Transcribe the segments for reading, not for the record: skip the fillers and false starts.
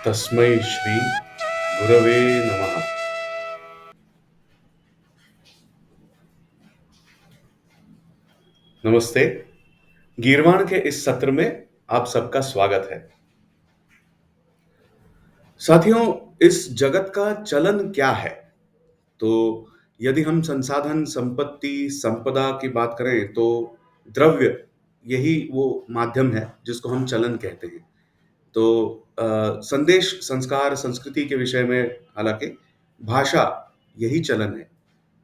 तस्मै श्री गुरवे नमः। नमस्ते। गीरवाण के इस सत्र में आप सबका स्वागत है। साथियों, इस जगत का चलन क्या है? तो यदि हम संसाधन, संपत्ति, संपदा की बात करें तो द्रव्य यही वो माध्यम है जिसको हम चलन कहते हैं। तो संदेश, संस्कार, संस्कृति के विषय में हालांकि भाषा यही चलन है।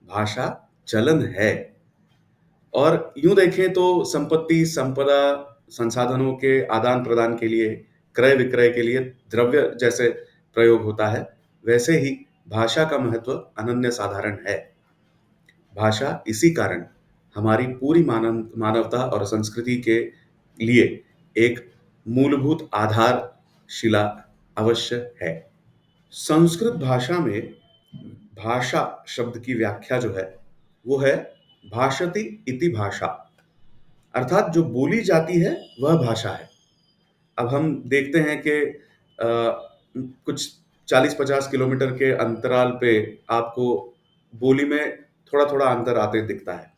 भाषा चलन है। और यूं देखें तो संपत्ति, संपदा, संसाधनों के आदान प्रदान के लिए, क्रय विक्रय के लिए द्रव्य जैसे प्रयोग होता है, वैसे ही भाषा का महत्व अनन्य साधारण है। भाषा इसी कारण हमारी पूरी मानवता और संस्कृति के लिए एक मूलभूत आधारशिला अवश्य है। संस्कृत भाषा में भाषा शब्द की व्याख्या जो है वो है भाषति इति भाषा, अर्थात जो बोली जाती है वह भाषा है। अब हम देखते हैं कि कुछ 40-50 किलोमीटर के अंतराल पे आपको बोली में थोड़ा थोड़ा अंतर आते दिखता है।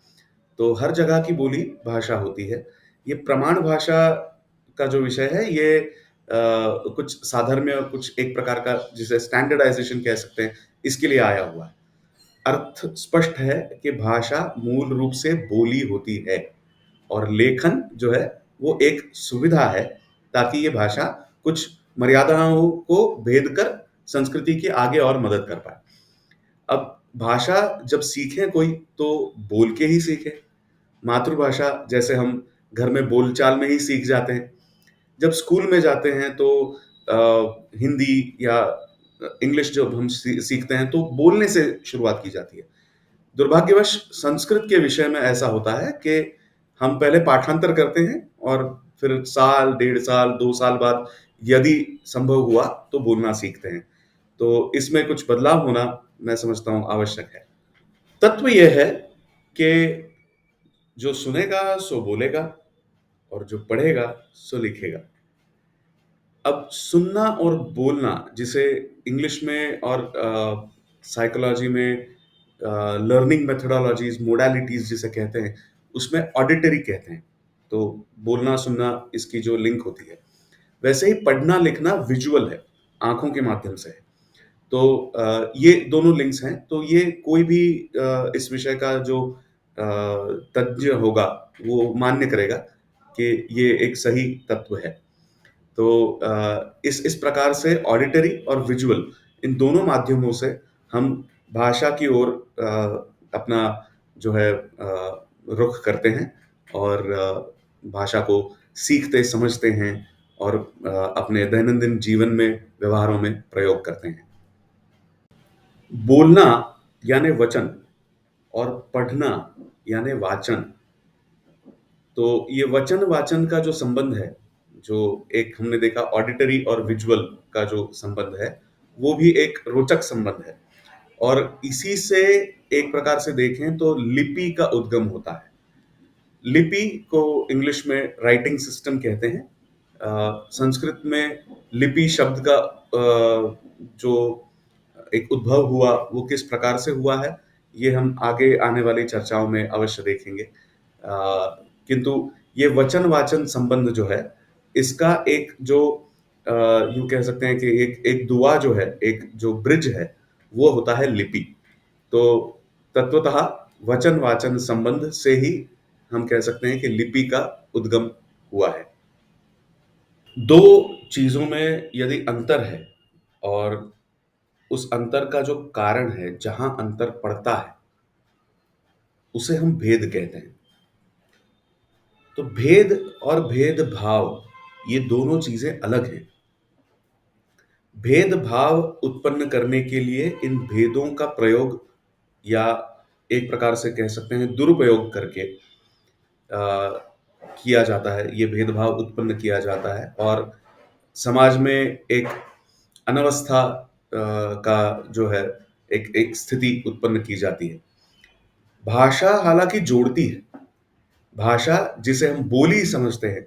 तो हर जगह की बोली भाषा होती है। ये प्रमाण भाषा का जो विषय है ये कुछ साधर्म्य, कुछ एक प्रकार का जिसे स्टैंडर्डाइजेशन कह सकते हैं, इसके लिए आया हुआ है। अर्थ स्पष्ट है कि भाषा मूल रूप से बोली होती है और लेखन जो है वो एक सुविधा है ताकि ये भाषा कुछ मर्यादाओं को भेद कर संस्कृति की आगे और मदद कर पाए। अब भाषा जब सीखे कोई तो बोल के ही सीखे। मातृभाषा जैसे हम घर में बोलचाल में ही सीख जाते हैं। जब स्कूल में जाते हैं तो हिंदी या इंग्लिश जब हम सीखते हैं तो बोलने से शुरुआत की जाती है। दुर्भाग्यवश संस्कृत के विषय में ऐसा होता है कि हम पहले पाठांतर करते हैं और फिर साल, डेढ़ साल, 2 साल बाद यदि संभव हुआ तो बोलना सीखते हैं। तो इसमें कुछ बदलाव होना मैं समझता हूँ आवश्यक है। तत्व यह है कि जो सुनेगा सो बोलेगा और जो पढ़ेगा सो लिखेगा। अब सुनना और बोलना जिसे इंग्लिश में और साइकोलॉजी में लर्निंग मेथोडोलॉजीज, मोडालिटीज जिसे कहते हैं, उसमें ऑडिटरी कहते हैं। तो बोलना सुनना इसकी जो लिंक होती है, वैसे ही पढ़ना लिखना विजुअल है, आंखों के माध्यम से है। तो ये दोनों लिंक्स हैं। तो ये कोई भी इस विषय का जो तज्ञ होगा वो मान्य करेगा कि ये एक सही तत्व है। तो इस प्रकार से ऑडिटरी और विजुअल, इन दोनों माध्यमों से हम भाषा की ओर अपना जो है रुख करते हैं और भाषा को सीखते समझते हैं और अपने दैनंदिन जीवन में, व्यवहारों में प्रयोग करते हैं। बोलना यानी वचन और पढ़ना यानी वाचन। तो ये वचन वाचन का जो संबंध है, जो एक हमने देखा ऑडिटरी और विजुअल का जो संबंध है, वो भी एक रोचक संबंध है। और इसी से एक प्रकार से देखें तो लिपि का उद्गम होता है। लिपि को इंग्लिश में राइटिंग सिस्टम कहते हैं। संस्कृत में लिपि शब्द का जो एक उद्भव हुआ वो किस प्रकार से हुआ है, ये हम आगे आने वाली चर्चाओं में अवश्य देखेंगे। किंतु ये वचन वाचन संबंध जो है, इसका एक जो यूं कह सकते हैं कि एक एक दुआ जो है, एक जो ब्रिज है, वो होता है लिपि। तो तत्वतः वचन वाचन संबंध से ही हम कह सकते हैं कि लिपि का उद्गम हुआ है। दो चीजों में यदि अंतर है और उस अंतर का जो कारण है, जहां अंतर पड़ता है, उसे हम भेद कहते हैं। तो भेद और भेदभाव, ये दोनों चीजें अलग हैं। भेदभाव उत्पन्न करने के लिए इन भेदों का प्रयोग, या एक प्रकार से कह सकते हैं दुरुपयोग करके किया जाता है। ये भेदभाव उत्पन्न किया जाता है और समाज में एक अनवस्था का जो है एक एक स्थिति उत्पन्न की जाती है। भाषा हालांकि जोड़ती है। भाषा जिसे हम बोली समझते हैं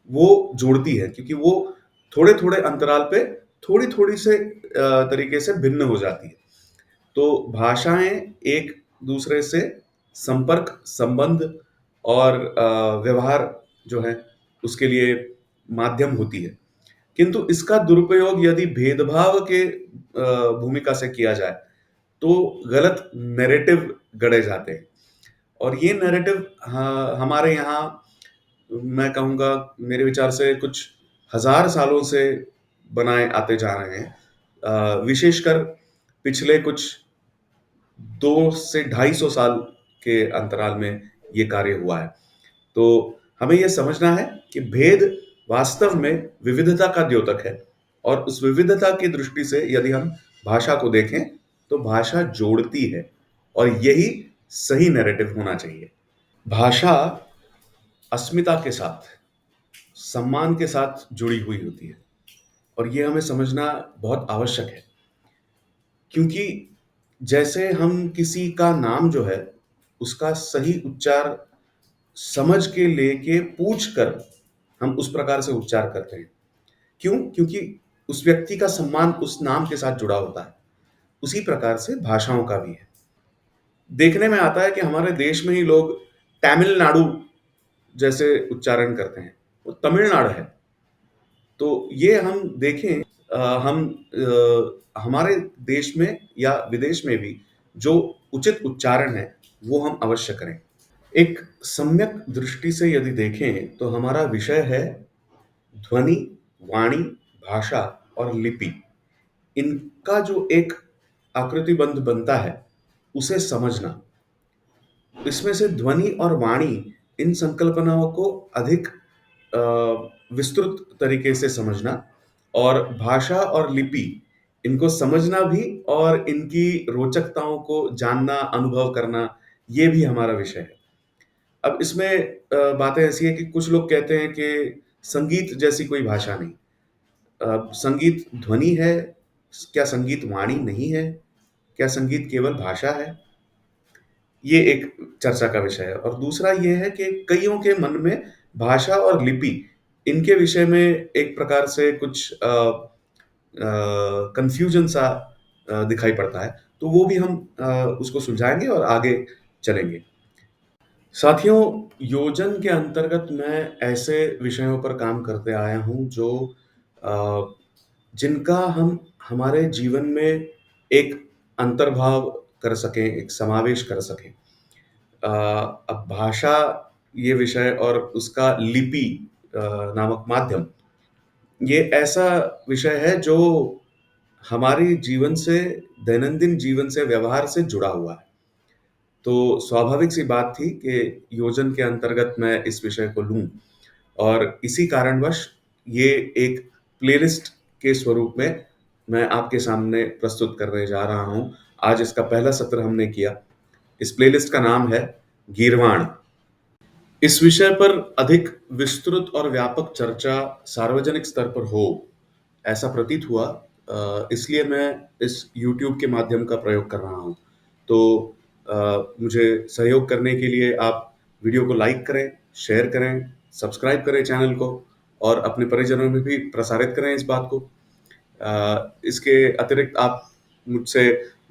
वो जोड़ती है, क्योंकि वो थोड़े थोड़े अंतराल पे थोड़ी-थोड़ी से तरीके से भिन्न हो जाती है। तो भाषाएँ एक दूसरे से संपर्क, संबंध और व्यवहार जो है उसके लिए माध्यम होती है। किंतु इसका दुरुपयोग यदि भेदभाव के भूमिका से किया जाए, तो गलत नैरेटिव गढ़े जाते हैं। और ये नैरेटिव हमारे यहाँ मैं कहूँगा मेरे विचार से कुछ हज़ार सालों से बनाए आते जा रहे हैं। विशेषकर पिछले कुछ 2 से 250 साल के अंतराल में ये कार्य हुआ है। तो हमें ये समझना है कि भेद वास्तव में विविधता का द्योतक है और उस विविधता की दृष्टि से यदि हम भाषा को देखें, तो भाषा जोड़ती है और यही सही नैरेटिव होना चाहिए। भाषा अस्मिता के साथ, सम्मान के साथ जुड़ी हुई होती है और ये हमें समझना बहुत आवश्यक है। क्योंकि जैसे हम किसी का नाम जो है, उसका सही उच्चार समझ के लेके पूछ कर हम उस प्रकार से उच्चार करते हैं। क्यों? क्योंकि उस व्यक्ति का सम्मान उस नाम के साथ जुड़ा होता है। उसी प्रकार से भाषाओं का भी है। देखने में आता है कि हमारे देश में ही लोग तमिलनाडु जैसे उच्चारण करते हैं, वो तमिलनाडु है। तो ये हम देखें हम हमारे देश में या विदेश में भी जो उचित उच्चारण है, वो हम अवश्य करें। एक सम्यक दृष्टि से यदि देखें, तो हमारा विषय है ध्वनि, वाणी, भाषा और लिपि। इनका जो एक आकृतिबंध बनता है, उसे समझना। इसमें से ध्वनि और वाणी इन संकल्पनाओं को अधिक अ, विस्तृत तरीके से समझना और भाषा और लिपि इनको समझना भी और इनकी रोचकताओं को जानना, अनुभव करना, ये भी हमारा विषय है। अब इसमें बातें ऐसी है कि कुछ लोग कहते हैं कि संगीत जैसी कोई भाषा नहीं। संगीत ध्वनि है, क्या संगीत वाणी नहीं है? क्या संगीत केवल भाषा है? ये एक चर्चा का विषय है और दूसरा ये है कि कइयों के मन में भाषा और लिपि इनके विषय में एक प्रकार से कुछ कन्फ्यूजन सा दिखाई पड़ता है। तो वो भी हम उसको सुलझाएँगे और आगे चलेंगे। साथियों, योजन के अंतर्गत मैं ऐसे विषयों पर काम करते आया हूँ जो अ, जिनका हम हमारे जीवन में एक अंतर्भाव कर सकें, एक समावेश कर सकें। अब भाषा ये विषय और उसका लिपि नामक माध्यम, ये ऐसा विषय है जो हमारे जीवन से, दैनंदिन जीवन से, व्यवहार से जुड़ा हुआ है। तो स्वाभाविक सी बात थी कि योजन के अंतर्गत मैं इस विषय को लूँ और इसी कारणवश ये एक प्लेलिस्ट के स्वरूप में मैं आपके सामने प्रस्तुत करने जा रहा हूँ। आज इसका पहला सत्र हमने किया। इस प्लेलिस्ट का नाम है गीरवाण। इस विषय पर अधिक विस्तृत और व्यापक चर्चा सार्वजनिक स्तर पर हो, ऐसा प्रतीत हुआ। इसलिए मैं इस यूट्यूब के माध्यम का प्रयोग कर रहा हूँ। तो मुझे सहयोग करने के लिए आप वीडियो को लाइक करें, शेयर करें, सब्सक्राइब करें चैनल को और अपने परिजनों में भी प्रसारित करें इस बात को। इसके अतिरिक्त आप मुझसे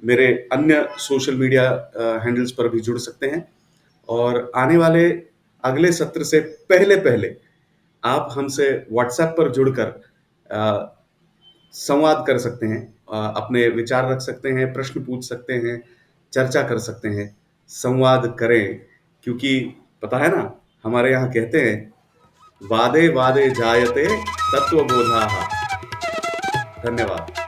मेरे अन्य सोशल मीडिया हैंडल्स पर भी जुड़ सकते हैं और आने वाले अगले सत्र से पहले आप हमसे व्हाट्सएप पर जुड़कर अ, संवाद कर सकते हैं, अपने विचार रख सकते हैं, प्रश्न पूछ सकते हैं, चर्चा कर सकते हैं, संवाद करें। क्योंकि पता है ना, हमारे यहाँ कहते हैं, वादे वादे जायते तत्वबोधाः। धन्यवाद।